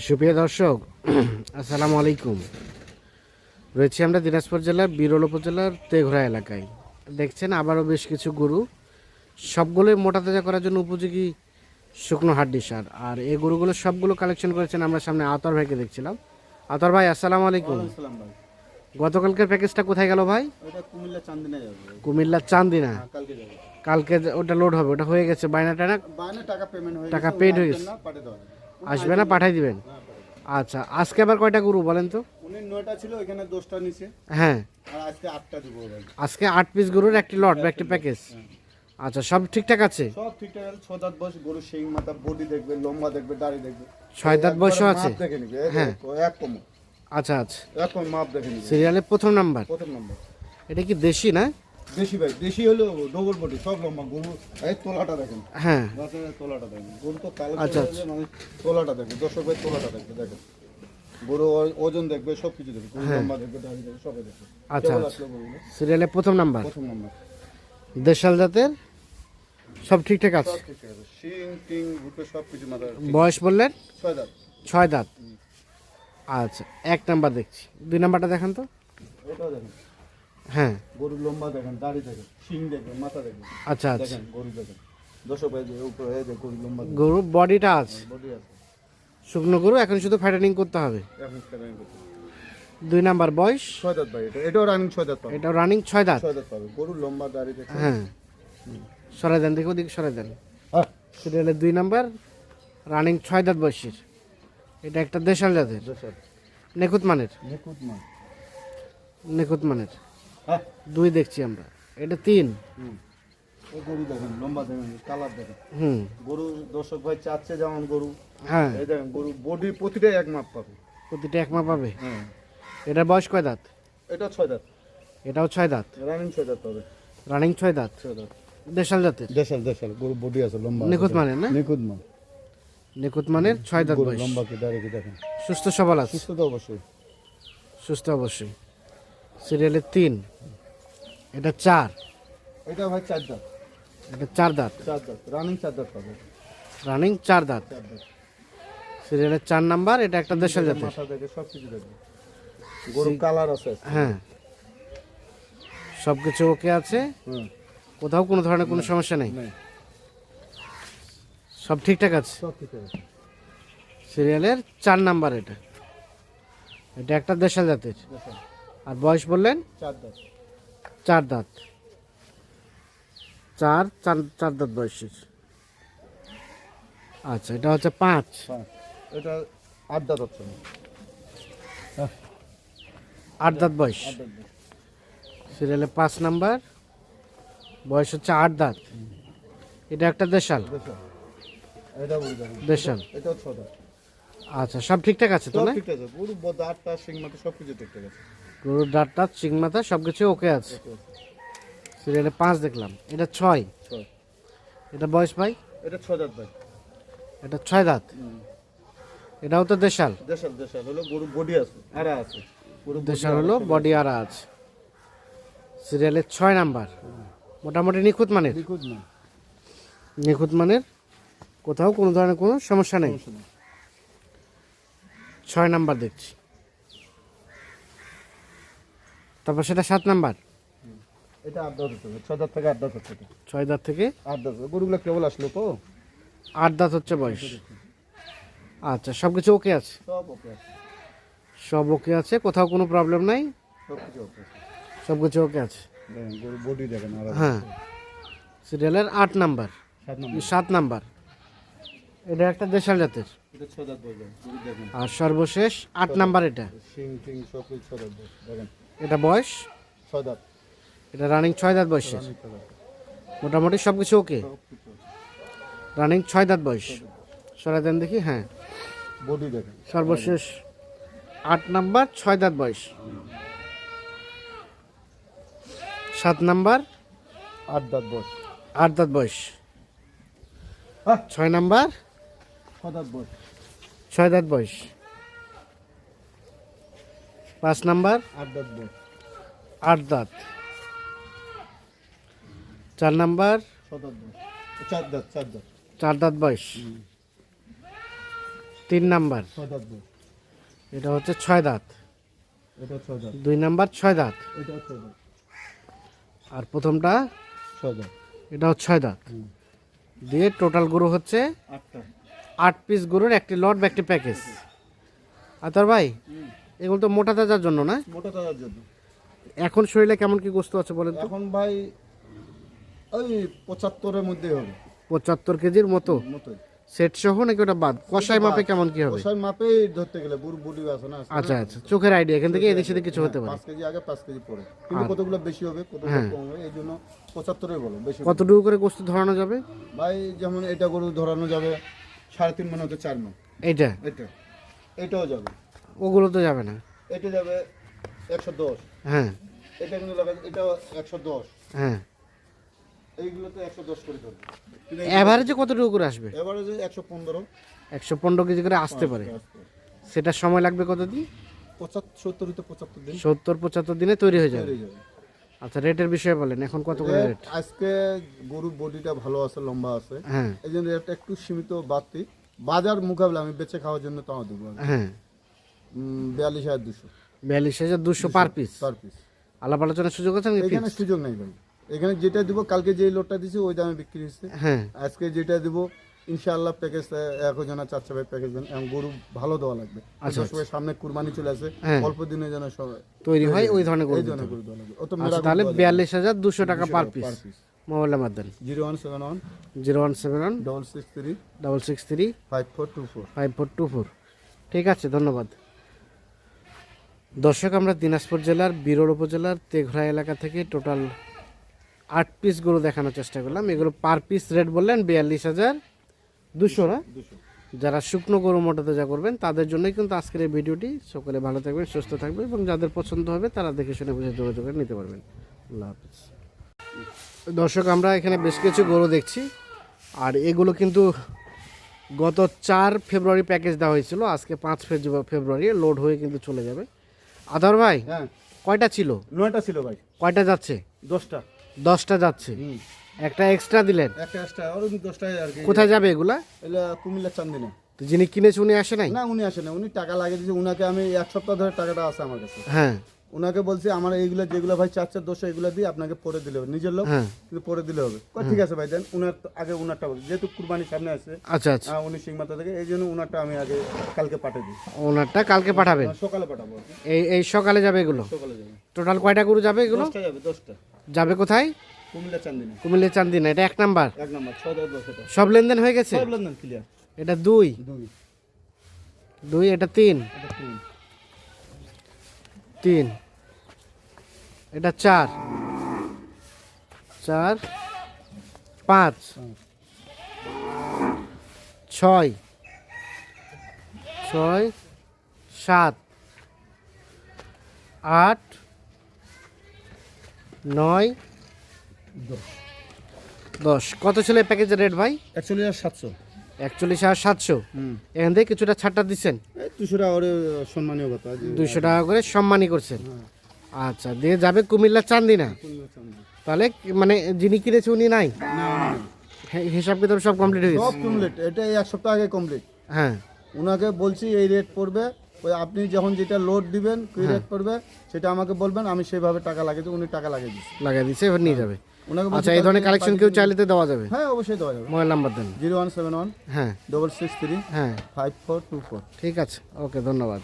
সুপ্রিয় দর্শক, আসসালামু আলাইকুম। রয়েছি আমরা দিনাজপুর জেলার বিরল উপজেলার তেঘরা এলাকায়। দেখছেন আবারও বেশ কিছু গরু, সবগুলোই মোটা তাজা করার জন্য উপযোগী শুকনো হাড্ডি সার। আর এই গরুগুলো সবগুলো কালেকশন করেছেন আমরা সামনে আতর ভাইকে দেখছিলাম। আতর ভাই, আসসালামু আলাইকুম। গতকালকের প্যাকেজটা কোথায় গেল ভাই? কুমিল্লা চান্দিনা। কালকে ওটা লোড হবে, ওটা হয়ে গেছে, বায়না টানা টাকা পেড হয়ে গেছে, আসবে না পাঠাই দিবেন? আচ্ছা, আজকে আবার কয়টা গরু বলেন তো? উনি 9টা ছিল, এখানে 10টা নিছে। হ্যাঁ, আর আজকে 8টা দিব ভাই। আজকে 8 পিস গরুর একটি লট বা একটি প্যাকেজ। আচ্ছা, সব ঠিকঠাক আছে? সব ঠিকঠাক আছে। 6 দাঁত বয়স গরু, শিং মাথা, বডি দেখবে, লম্বা দেখবে, দাড়ি দেখবে। 6 দাঁত বয়সও আছে? মাপ দেখে নিবে। হ্যাঁ, এক কম। আচ্ছা আচ্ছা, এক কম মাপ দেখে নিবে। সিরিয়ালে প্রথম নাম্বার। প্রথম নাম্বার। এটা কি দেশি না? দেশি ভাই, দেশি হলো ডবল বডি, সব লম্বা গরু। এই তোলাটা দেখেন। হ্যাঁ, রাতের তোলাটা দেখেন। গরু তো কালো আচ্ছা, হয়ে মানে তোলাটা দেখেন। দর্শক ভাই তোলাটা দেখবে, দেখেন। গরু ওজন দেখবে, সব কিছু দেখবে। গরু লম্বা দেখবে, দাড়ি দেখবে, সব দেখবে। আচ্ছা, সিরিয়ালে প্রথম নাম্বার। প্রথম নাম্বার। দেশাল জাতের, সব ঠিকঠাক আছে? সব ঠিকঠাক আছে। শিং টিং রূপে সব কিছু মাথা। বয়স বললেন? 6 দাঁত। 6 দাঁত। আচ্ছা, 1 নাম্বার দেখছি। 2 নাম্বারটা দেখান তো। এটাও দেখেন। হ্যাঁ, গরুর লম্বা দেখেন, দাড়ি দেখেন, শিং দেখেন, মাথা দেখেন। আচ্ছা আচ্ছা, দেখেন গরু দেখেন। দর্শক ভাই যে উপরে এই যে গরুর লম্বা গরু বডিটা আছে, বডি আছে। শুকনো গরু, এখন শুধু ফ্যাটেনিং করতে হবে। এখন স্ক্যানিং করতে। 2 নাম্বার বয়স? 6 দাঁত ভাই, এটাও রানিং 6 দাঁত পাবে। এটা রানিং 6 দাঁত। 6 দাঁত পাবে। গরুর লম্বা দাড়ি দেখেন। হ্যাঁ, সরাই দেন, দেখো ওদিকে সরাই দেন। হ্যাঁ, সিরিয়ালে 2 নাম্বার, রানিং 6 দাঁত বয়সের। এটা একটা দেশাল জাতের, দর্শক নিখুঁত মানের। নিখুঁত মান। নিখুঁত মানের। হ্যাঁ, 2 দেখছি আমরা, এটা 3। এই গরু দেখেন, লম্বা দেখেন, কালার দেখেন। হুম, গরু দর্শক ভাই চাচ্ছে যেমন গরু। হ্যাঁ, এই দেখেন গরু বডি প্রতিটাই এক মাপ পাবে। প্রতিটা এক মাপ পাবে। হ্যাঁ, এটার বয়স কয় দাঁত? এটা 6 দাঁত। এটাও 6 দাঁত, রানিং 6 দাঁত পাবে। রানিং 6 দাঁত, 6 দাঁত। দেশাল জাতের, দেশাল দেশাল গরু বডি আছে, লম্বা। নিখুঁত মানের না? নিখুঁত মান। নিখুঁত মানের, 6 দাঁত গরু বয়স, লম্বা কি দাড়ি কি দেখেন। সুস্থ সবল আছে? সুস্থ তো অবশ্যই। সুস্থ অবশ্যই। সিরিয়ালে 3, এটা 4। এটা ভাই 4 দাঁত। এটা 4 দাঁত, 4 দাঁত রানিং 4 দাঁত পাবে। রানিং 4 দাঁত। 4 দাঁত। সিরিয়ালের 4 নাম্বার, এটা একটা দেশাল জাতের। মাথা দেখে সব কিছু দেখবে। গরু কালার আছে। হ্যাঁ, সব কিছু ওকে আছে, হুম, কোথাও কোনো ধরনের কোনো সমস্যা নেই, নাই সব ঠিকঠাক আছে। সব ঠিক আছে। সিরিয়ালের 4 নাম্বার, এটা এটা একটা দেশাল জাতের। দেখেন আর বয়স বললেন? 4 দাঁত। 4 দাঁত, 4 দাঁত বয়সের। আচ্ছা, এটা হচ্ছে 5। হ্যাঁ, এটা 8 দাঁত হচ্ছে না। 8 দাঁত বয়স। 8 দাঁত। সিরিয়ালে 5 নাম্বার, বয়স হচ্ছে 8 দাঁত। এটা একটা দেশাল। দেখেন এটা বলি দেখেন। দেশাল, এটাও 6 দাঁত। আচ্ছা, সব ঠিকঠাক আছে তো সব না? ঠিক আছে। গরু দাঁতটা শিং মাথা সব কিছু ঠিকঠাক আছে। গরুর ডাঁটটা, চিং মাথা, সব কিছু ওকে আছে। সিরিয়ালে 5 দেখলাম, এটা 6। 6। এটা বয়স ভাই? এটা 6 দাঁত ভাই। এটা 6 দাঁত। এটাও তো দেশাল। দেশাল দেশাল হলো গরু বডি আছে, আড়া আছে। গরু দেশাল হলো, বডি আর আছে। সিরিয়ালে 6 নাম্বার, মোটামুটি নিখুঁত মানের। নিখুঁত না। নিখুঁত মানের, কোথাও কোনো ধরনের কোনো সমস্যা নেই। 6 নাম্বার দেখছি। তারপর সেটা 7 নাম্বার। এটা 8 দাঁত হচ্ছে। 6 দাঁত থেকে 8 দাঁত হচ্ছে। 6 দাঁত থেকে 8 দাঁত। গরুগুলো কেবল আসলো তো। 8 দাঁত হচ্ছে বয়স। আচ্ছা, সব কিছু ওকে আছে? সব ওকে আছে। সব ওকে আছে, কোথাও কোনো প্রবলেম নাই, সব কিছু ওকে আছে। সব কিছু ওকে আছে। দেখেন গরু বডি দেখেন আর হ্যাঁ, সিরিয়ালের 8 নাম্বার, 7 নম্বর। 7 নাম্বার। এটা একটা দেশাল জাতের। এটা 6 দাঁত বলবেন। গরু দেখেন। আর সর্বশেষ 8 নাম্বার, এটা শিং টিং সব কিছু 6 দাঁত দেখেন। এটা বয়স? 6 দাঁত। এটা রানিং 6 দাঁত বয়সের। রানিং 6 দাঁত। মোটামুটি সব কিছু ওকে, সব কিছু আছে। রানিং 6 দাঁত বয়স। সরাই দেন দেখি। হ্যাঁ, বডি দেখেন। সর্বশেষ 8 নাম্বার, 6 দাঁত বয়স। 7 নাম্বার, 8 দাঁত বয়স। 8 দাঁত বয়স। হ্যাঁ। 6 নাম্বার, 6 দাঁত বয়স। 6 দাঁত বয়স। 5 নাম্বার, 8 দাঁত বয়স। 8 দাঁত। 4 নাম্বার, 6 দাঁত বয়স। 4 দাঁত 4 দাঁত। 4 দাঁত বয়স। 3 নাম্বার, 6 দাঁত বয়স। এটা হচ্ছে 6 দাঁত। এটা 6 দাঁত, 2 নাম্বার 6 দাঁত, এটা 6 দাঁত, আর প্রথমটা 6 দাঁত। এটাও 6 দাঁত। দিয়ে টোটাল গরু হচ্ছে 8টা। 8 পিস গরুর একটি লট বা একটি প্যাকেজ। আর তার ভাই এগুলো তো মোটা তাজার জন্য না? মোটা তাজার জন্য। এখন শরীরে কেমন কি গোস্ত আছে বলেন তো? এখন ভাই ওই 75-এর মধ্যে হবে, 75 কেজির মতো মতোই। সেট সহ নাকি ওটা বাদ? কষাই মাপে কেমন কি হবে? কষাই মাপে ধরতে গেলে বুড় বুড়ি আছে না, আচ্ছা আচ্ছা, চোখের আইডিয়া এখান থেকে এদিক সেদিক কিছু হতে পারে। 5 কেজি আগে 5 কেজি পরে, কিন্তু কতগুলো বেশি হবে কতগুলো কম হবে, এই জন্য 75-এর বলো বেশি। কতটুকু করে গোস্ত ধরানো যাবে ভাই যেমন এটা গরু ধরানো যাবে 3.5 মণ হতে 4 মণ। এইটা? এটাও যাবে, ওগুলো তো যাবে না। এটা যাবে 110। হ্যাঁ এটা কিন্তু যাবে, এটাও 110। হ্যাঁ, এইগুলো তো 110 করে ধরবে, এভারেজে কতটুকু করে আসবে? এবারে যে 115 115 কেজি করে আসতে পারে। সেটা সময় লাগবে কতদিন? 70 দিন 70-75 দিনে তৈরি হয়ে যাবে। হয়ে যাবে। আচ্ছা, রেটের বিষয়ে বলেন, এখন কত করে রেট? আজকে গরুর বডিটা ভালো আছে, লম্বা আছে, হ্যাঁ এই জন্য রেটটা একটু সীমিত বাড়তি। বাজার মোকাবেলা আমি বেচে খাওয়ার জন্য তাও দেবো হ্যাঁ, 42,200 42,200 পার পিস। Per piece. আলাপ আলোচনার সুযোগ আছে নাকি? এখানে সুযোগ নেই ভাই, এখানে যেটা দিব, কালকে যে লোডটা দিছি ওই দামে বিক্রি হচ্ছে। হ্যাঁ আজকে যেটা দিব ইনশাআল্লাহ প্যাকেজ 1,000 400 ভাই প্যাকেজ দেন, এবং গরু ভালো দেওয়া লাগবে। আচ্ছা, সবাই সামনে কুরবানি চলে আসে, হ্যাঁ। অল্প দিনের জন্য সবাই তৈরি হয় ওই ধরনের গরু এই দিতে ধরনের হবে। গরু দেওয়া লাগবে। ও তো আচ্ছা, মেরা তাহলে 42,200 টাকা per piece. Piece. Mobile number দেন। 0171 0171 663 663 5424। 5424। ঠিক আছে, ধন্যবাদ। দর্শক, আমরা দিনাজপুর জেলার বিরল উপজেলার তেঘরা এলাকা থেকে টোটাল 8 পিস গরু দেখানোর চেষ্টা করলাম। এগুলো পার পিস রেট বললেন 42,200 না? 200। যারা শুকনো গরু মোটা তাজা করবেন তাদের জন্যই কিন্তু আজকের এই ভিডিওটি। সকলে ভালো থাকবেন, সুস্থ থাকবেন, এবং যাদের পছন্দ হবে তারা দেখে শুনে বুঝে যোগাযোগ করে নিতে পারবেন। আল্লাহ হাফিজ। দর্শক, আমরা এখানে বেশ কিছু গরু দেখছি, আর এগুলো কিন্তু গত 4 ফেব্রুয়ারি প্যাকেজ দেওয়া হয়েছিল। আজকে 5 ফেব্রুয়ারি লোড হয়ে কিন্তু চলে যাবে। আদার ভাই হ্যাঁ, কয়টা ছিল? 9টা ছিল ভাই, কয়টা যাচ্ছে? 10টা। 10টা যাচ্ছে, একটা এক্সট্রা দিলেন। একটা এক্সট্রা আর 10টাই আর কি। কোথায় যাবে এগুলা? এলা কুমিল্লা চান্দিনা। তো যিনি কিনেছে উনি আসে নাই? না, উনি আসে না, উনি টাকা লাগিয়ে দিয়েছে। উনাকে আমি 1 সপ্তাহ ধরে টাকাটা আছে আমার কাছে। হ্যাঁ উনাকে বলছি আমার এইগুলো যেগুলো ভাই 4-4 এগুলো দিয়ে আপনাকে পরে দিলে হবে, নিজের লোক হ্যাঁ। কিন্তু পরে দিলে হবে। ঠিক আছে ভাই দেন। উনার তো আগে উনারটা বলছি, যেহেতু কুরবানি সামনে আসছে, আচ্ছা আচ্ছা, উনি সিংমাতা থেকে, এই জন্য উনারটা আমি আগে কালকে পাঠিয়ে দিই। ওনারটা কালকে পাঠাবেন। সকালে পাঠাবো আর কি। এই সকালে যাবে এগুলো? সকালে যাবে। টোটাল কয়টা গরু যাবে এগুলো? 10টা যাবে, 10টা। যাবে কোথায়? কুমিল্লা চান্দিনা। কুমিল্লা চান্দিনা। এটা 1 নাম্বার। 1 নাম্বার 6-10 এটা। সব লেনদেন হয়ে গেছে? সব লেনদেন ক্লিয়ার। এটা 2, 2 এটা 3, এটা 3 3, এটা 4, 5, 6, 7, 8, 9, 10। কত ছিল এই প্যাকেজের রেট ভাই? 41,700। 41,700। এখান থেকে কিছুটা ছাড়টা দিচ্ছেন? এই 200 টাকা করে সম্মানীয় কথা। 200 টাকা করে সম্মানী করছেন। আচ্ছা, দিয়ে যাবে কুমিল্লা চান্দিনা। কুমিল্লা চান্দিনা। তাহলে মানে যিনি কিনেছে উনি নাই? না, হিসাব কিতাব সব কমপ্লিট হয়ে সব গেছে? কমপ্লিট। এটা এই 1 সপ্তাহ আগে কমপ্লিট। হ্যাঁ উনাকে বলছি এই রেট পড়বে, ওই আপনি যখন যেটা লোড দিবেন কি রেট পড়বে সেটা আমাকে বলবেন, আমি সেইভাবে টাকা লাগিয়ে দেবো। উনি টাকা লাগিয়ে দিচ্ছি লাগাই দিচ্ছে, এবার নিয়ে যাবে। উনাকে বলছি আচ্ছা, এই ধরনের কালেকশন কেউ চাইলে তো দেওয়া যাবে? হ্যাঁ, অবশ্যই দেওয়া যাবে। মোবাইল নাম্বার দেন। 0171 হ্যাঁ 663 হ্যাঁ, 5424। ঠিক আছে, ওকে, ধন্যবাদ।